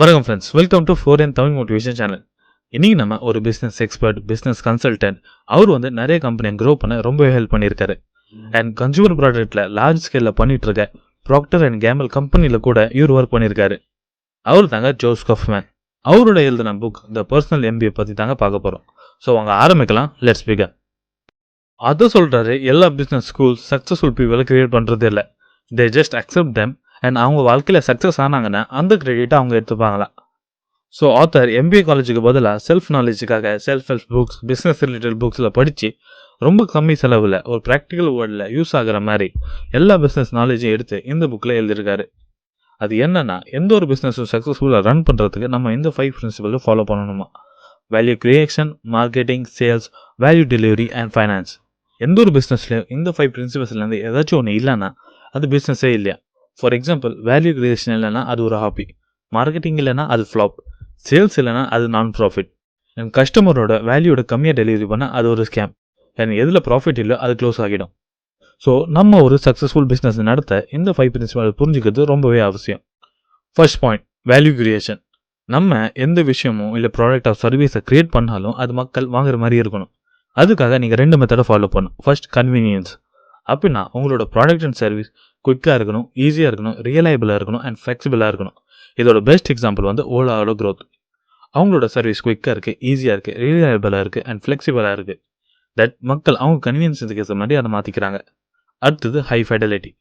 வணக்கம் friends, welcome to 4N Tamil motivation channel. இன்றைக்கி நம்ம ஒரு பிஸ்னஸ் எக்ஸ்பர்ட், பிஸ்னஸ் கன்சல்டன்ட், அவர் நிறைய கம்பெனியை க்ரோ பண்ண ரொம்பவே ஹெல்ப் பண்ணியிருக்காரு. அண்ட் கன்சூமர் ப்ராடக்ட்டில் லார்ஜ் ஸ்கேலில் பண்ணிட்டு இருக்க ப்ராக்டர் அண்ட் கேமல் கம்பெனியில் கூட இவர் ஒர்க் பண்ணியிருக்காரு. அவர் தாங்க ஜோஸ் கஃப்மேன். அவரோட எழுதின புக் த பர்சனல் MBA பற்றி தாங்க பார்க்க போகிறோம். ஸோ அவங்க ஆரம்பிக்கலாம். Let's begin. அதை சொல்கிறாரு, எல்லா பிஸ்னஸ் ஸ்கூல்ஸ் சக்ஸஸ்ஃபுல் பீப்புளை கிரியேட் பண்ணுறதே இல்லை, they just accept them and அவங்க வாழ்க்கையில் சக்ஸஸ் ஆனாங்கன்னா அந்த கிரெடிட்டை அவங்க எடுத்துப்பாங்களா. ஸோ ஆத்தர் MBA காலேஜுக்கு பதிலாக செல்ஃப் நாலேஜுக்காக self help books, business related புக்ஸில் படித்து ரொம்ப கம்மி செலவில் ஒரு ப்ராக்டிக்கல் வேர்ல்டில் யூஸ் ஆகிற மாதிரி எல்லா பிஸ்னஸ் நாலேஜும் எடுத்து இந்த புக்கில் எழுதியிருக்காரு. அது என்னன்னா, எந்த ஒரு பிஸ்னஸும் சக்ஸஸ்ஃபுல்லாக ரன் பண்ணுறதுக்கு நம்ம இந்த 5 பிரின்சிபலை ஃபாலோ பண்ணணுமா. Value creation, marketing, sales, value delivery and finance. எந்த ஒரு பிஸ்னஸ்லையும் இந்த 5 பிரின்சிபல்ஸ்லேருந்து ஏதாச்சும் ஒன்று இல்லைன்னா அது பிஸ்னஸே இல்லையா. ஃபார் எக்ஸாம்பிள், வேல்யூ கிரியேஷன் இல்லைனா அது ஒரு ஹாபி, மார்க்கெட்டிங் இல்லைனா அது ஃப்ளாப், சேல்ஸ் இல்லைனா அது நான் ப்ராஃபிட், அண்ட் கஸ்டமரோட வேல்யூட கம்மியாக டெலிவரி பண்ணால் அது ஒரு ஸ்கேம், அண்ட் எதில் ப்ராஃபிட் இல்லை அது க்ளோஸ் ஆகிடும். ஸோ நம்ம ஒரு சக்ஸஸ்ஃபுல் பிஸ்னஸ் நடத்த இந்த 5 பிரின்சிபல் புரிஞ்சுக்கிறது ரொம்பவே அவசியம். First point, value creation. நம்ம எந்த விஷயமும் இல்லை ப்ராடக்ட் ஆஃப் சர்வீஸை க்ரியேட் பண்ணாலும் அது மக்கள் வாங்குற மாதிரி இருக்கணும். அதுக்காக நீங்கள் 2 மெத்தடை ஃபாலோ பண்ணணும். First, convenience. அப்படின்னா உங்களோட ப்ராடக்ட் அண்ட் சர்வீஸ் குயிக்காக இருக்கணும், ஈஸியாக இருக்கணும், ரியலைபிளாக இருக்கணும் அண்ட் ஃப்ளெக்சிபிளாக இருக்கணும். இதோட பெஸ்ட் எக்ஸாம்பிள் ஓலாவோட க்ரோத். அவங்களோட சர்வீஸ் குயிக்காக இருக்குது, ஈஸியாக இருக்குது, ரியலைபிளாக இருக்குது அண்ட் ஃப்ளெக்சிபிளாக இருக்குது. தட் மக்கள் அவங்க கன்வீனியன்ஸுக்கு ஏற்ற மாதிரி அதை மாற்றிக்கிறாங்க. அடுத்தது, ஹை ஃபைடலிட்டி.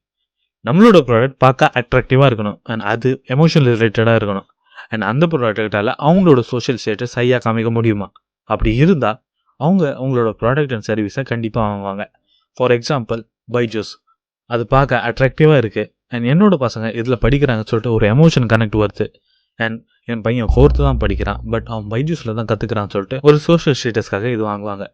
நம்மளோட ப்ராடக்ட் பார்க்க அட்ராக்டிவாக இருக்கணும் அண்ட் அது எமோஷனல் ரிலேட்டடாக இருக்கணும். அண்ட் அந்த ப்ராடக்டால் அவங்களோட சோஷியல் ஸ்டேட்டஸ் ஹையாக காமிக்க முடியுமா. அப்படி இருந்தால் அவங்களோட ப்ராடக்ட் அண்ட் சர்வீஸை கண்டிப்பாக வாங்குவாங்க. For example, Byju's. அது பார்க்க அட்ராக்டிவாக இருக்குது அண்ட் என்னோட பசங்க இதில் படிக்கிறாங்கன்னு சொல்லிட்டு ஒரு எமோஷன் கனெக்ட் வருது. அண்ட் என் பையன் 4th தான் படிக்கிறான், பட் அவன் பைஜூஸில் தான் கற்றுக்கிறான்னு சொல்லிட்டு ஒரு சோஷியல் ஸ்டேட்டஸ்க்காக இது வாங்குவாங்க.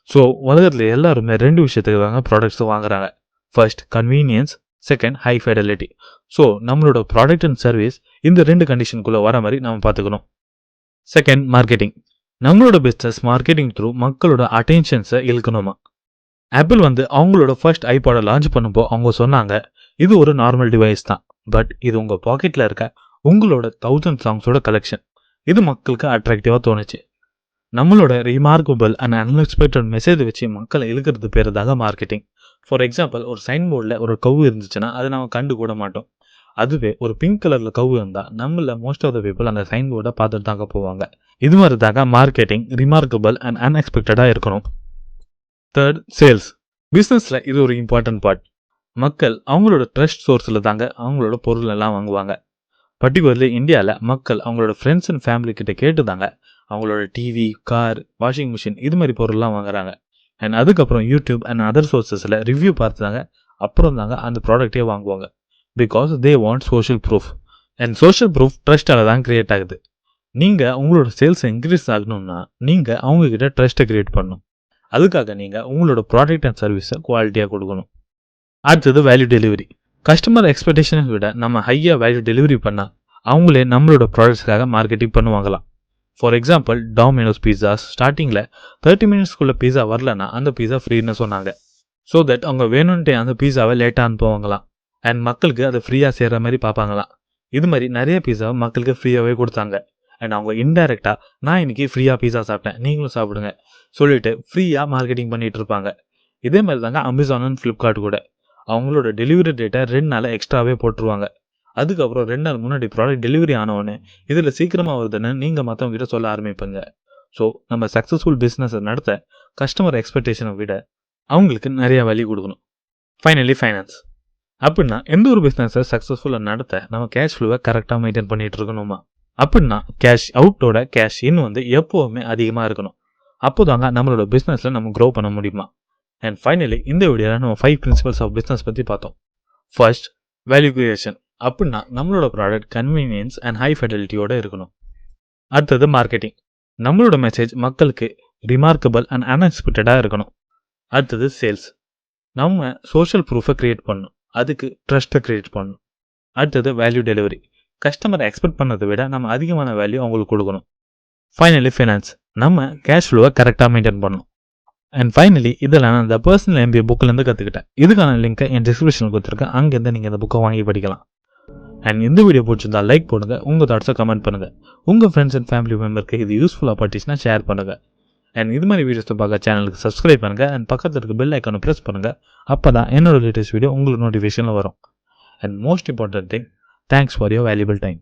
ஸோ உலகத்தில் எல்லாருமே 2 விஷயத்துக்கு தாங்க ப்ராடக்ட்ஸ் வாங்குறாங்க. First, convenience. Second, high fidelity. So நம்மளோட ப்ராடக்ட் அண்ட் சர்வீஸ் இந்த 2 கண்டிஷனுக்குள்ளே வர மாதிரி நம்ம பார்த்துக்கணும். Second, marketing. நம்மளோட பிஸ்னஸ் மார்க்கெட்டிங் த்ரூ மக்களோட அட்டென்ஷன்ஸை இழுக்கணுமா. ஆப்பிள் அவங்களோட ஃபர்ஸ்ட் ஐபாடை லான்ச் பண்ணும்போது அவங்க சொன்னாங்க, இது ஒரு நார்மல் டிவைஸ் தான், பட் இது உங்கள் பாக்கெட்டில் இருக்க உங்களோட 1000 சாங்ஸோட கலெக்ஷன். இது மக்களுக்கு அட்ராக்டிவாக தோணுச்சு. நம்மளோட ரிமார்க்கபிள் அண்ட் அன்எக்ஸ்பெக்டட் மெசேஜ் வச்சு மக்களை இழுக்கிறது பேர் தாங்க மார்க்கெட்டிங். ஃபார் எக்ஸாம்பிள், ஒரு சைன் போர்டில் ஒரு கவு இருந்துச்சுன்னா அதை நம்ம கண்டு கூட மாட்டோம். அதுவே ஒரு பிங்க் கலரில் கவு இருந்தால் நம்மள மோஸ்ட் ஆஃப் த பீப்புள் அந்த சைன் போர்டை பார்த்துட்டு தாங்க போவாங்க. இது மாதிரி தாங்க மார்க்கெட்டிங் ரிமார்க்கபிள் அண்ட் அன்எக்ஸ்பெக்டடாக இருக்கணும். Third, sales. பிஸ்னஸில் இது ஒரு இம்பார்ட்டன்ட் பார்ட். மக்கள் அவங்களோட ட்ரஸ்ட் சோர்ஸில் தாங்க அவங்களோட பொருள் எல்லாம் வாங்குவாங்க. பர்டிகுலர்லி இந்தியாவில் மக்கள் அவங்களோட ஃப்ரெண்ட்ஸ் அண்ட் ஃபேமிலி கிட்ட கேட்டு தாங்க அவங்களோட டிவி, கார், வாஷிங் மிஷின் இது மாதிரி பொருள்லாம் வாங்குறாங்க. அண்ட் அதுக்கப்புறம் யூடியூப் அண்ட் அதர் சோர்ஸஸில் ரிவ்யூ பார்த்து தாங்க அப்புறம் தாங்க அந்த ப்ராடக்டே வாங்குவாங்க. Because they want social proof. And social proof ட்ரஸ்ட்டால் தான் க்ரியேட் ஆகுது. நீங்கள் உங்களோட சேல்ஸ் இன்க்ரீஸ் ஆகணும்னா நீங்கள் அவங்கக்கிட்ட ட்ரஸ்ட்டை க்ரியேட் பண்ணணும். அதுக்காக நீங்கள் உங்களோட ப்ராடக்ட் அண்ட் சர்வீஸை குவாலிட்டியாக கொடுக்கணும். அடுத்தது, வேல்யூ டெலிவரி. கஸ்டமர் எக்ஸ்பெக்டேஷனை விட நம்ம ஹையாக வேல்யூ டெலிவரி பண்ணால் அவங்களே நம்மளோட ப்ராடக்ட்ஸ்க்காக மார்க்கெட்டிங் பண்ணுவாங்களாம். ஃபார் எக்ஸாம்பிள், டாமினோஸ் பீஸாஸ் ஸ்டார்டிங்கில் 30 மினிட்ஸ்க்குள்ளே பீஸா வரலன்னா அந்த பீஸா ஃப்ரீன்னு சொன்னாங்க. ஸோ தட் அவங்க வேணும்ன்ட்டே அந்த பீஸாவை லேட்டாக அனுப்புவாங்களாம் அண்ட் மக்களுக்கு அதை ஃப்ரீயாக சேர்கிற மாதிரி பார்ப்பாங்களாம். இது மாதிரி நிறைய பீஸாவை மக்களுக்கு ஃப்ரீயாகவே கொடுத்தாங்க. அண்ட் அவங்க இன்டைரக்டாக, நான் இன்றைக்கி ஃப்ரீயாக பீஸா சாப்பிட்டேன், நீங்களும் சாப்பிடுங்க சொல்லிட்டு ஃப்ரீயாக மார்க்கெட்டிங் பண்ணிகிட்டு இருப்பாங்க. இதே மாதிரி தாங்க அமேசான் அண்ட் ஃப்ளிப்கார்ட் கூட அவங்களோட டெலிவரி டேட்டை 2 நாள் எக்ஸ்ட்ராவே போட்டுருவாங்க. அதுக்கப்புறம் 2 நாள் முன்னாடி ப்ராடக்ட் டெலிவரி ஆனவுடனே இதில் சீக்கிரமாக வருதுன்னு நீங்கள் மற்றவங்ககிட்ட சொல்ல ஆரம்பிப்பீங்க. ஸோ நம்ம சக்ஸஸ்ஃபுல் பிஸ்னஸை நடத்த கஸ்டமர் எக்ஸ்பெக்டேஷனை விட அவங்களுக்கு நிறையா வேல்யூ கொடுக்கணும். Finally, finance. அப்படின்னா எந்த ஒரு பிஸ்னஸை சக்ஸஸ்ஃபுல்லாக நடத்த நம்ம கேஷ் ஃப்ளோவை கரெக்டாக மெயின்டைன் பண்ணிகிட்டு இருக்கணுமா. அப்படின்னா கேஷ் அவுட்டோட கேஷ் இன் எப்போவுமே அதிகமாக இருக்கணும். அப்போ தாங்க நம்மளோட பிஸ்னஸில் நம்ம க்ரோ பண்ண முடியுமா. அண்ட் ஃபைனலி, இந்த வீடியோவில் நம்ம 5 பிரின்சிபல்ஸ் ஆஃப் பிஸ்னஸ் பற்றி பார்த்தோம். First, value creation. அப்படின்னா நம்மளோட ப்ராடக்ட் கன்வீனியன்ஸ் அண்ட் ஹை ஃபெடலிட்டியோடு இருக்கணும். அடுத்தது, மார்க்கெட்டிங். நம்மளோட மெசேஜ் மக்களுக்கு ரிமார்க்கபிள் அண்ட் அன்எக்ஸ்பெக்டடாக இருக்கணும். அடுத்தது, சேல்ஸ். நம்ம சோஷியல் ப்ரூஃபை க்ரியேட் பண்ணணும், அதுக்கு ட்ரஸ்ட்டை க்ரியேட் பண்ணணும். அடுத்தது, வேல்யூ டெலிவரி. கஸ்டமரை எக்ஸ்பெக்ட் பண்ணதை விட நம்ம அதிகமான வேல்யூ அவங்களுக்கு கொடுக்கணும். Finally, finance. நம்ம கேஷ் ஃப்ளோவை கரெக்டாக மெயின்டைன் பண்ணணும். அண்ட் ஃபைனலி, இதெல்லாம் நான் இந்த பர்சனல் MBA புக்கிலேருந்து கற்றுக்கிட்டேன். இதுக்கான லிங்க்கை என் டிஸ்கிரிப்ஷனில் கொடுத்துருக்கேன், அங்கேருந்து நீங்கள் இந்த புக்கை வாங்கி படிக்கலாம். அண்ட் இந்த வீடியோ பிடிச்சிருந்தா லைக் பண்ணுங்க, உங்கள் தாட்ஸை கமெண்ட் பண்ணுங்கள், உங்கள் ஃப்ரெண்ட்ஸ் அண்ட் ஃபேமிலி மெம்பருக்கு இது யூஸ்ஃபுல்லாக பட்டுச்சுன்னா ஷேர் பண்ணுங்கள். அண்ட் இது மாதிரி வீடியோஸை பார்க்க சேனலுக்கு சப்ஸ்கிரைப் பண்ணுங்கள் அண்ட் பக்கத்தில் இருக்க பெல் ஐக்கானை ப்ரெஸ் பண்ணுங்கள். அப்போ தான் என்னோட லேட்டஸ்ட் வீடியோ உங்களுக்கு நோட்டிஃபிகேஷனில் வரும். And most important thing, thanks for your valuable time.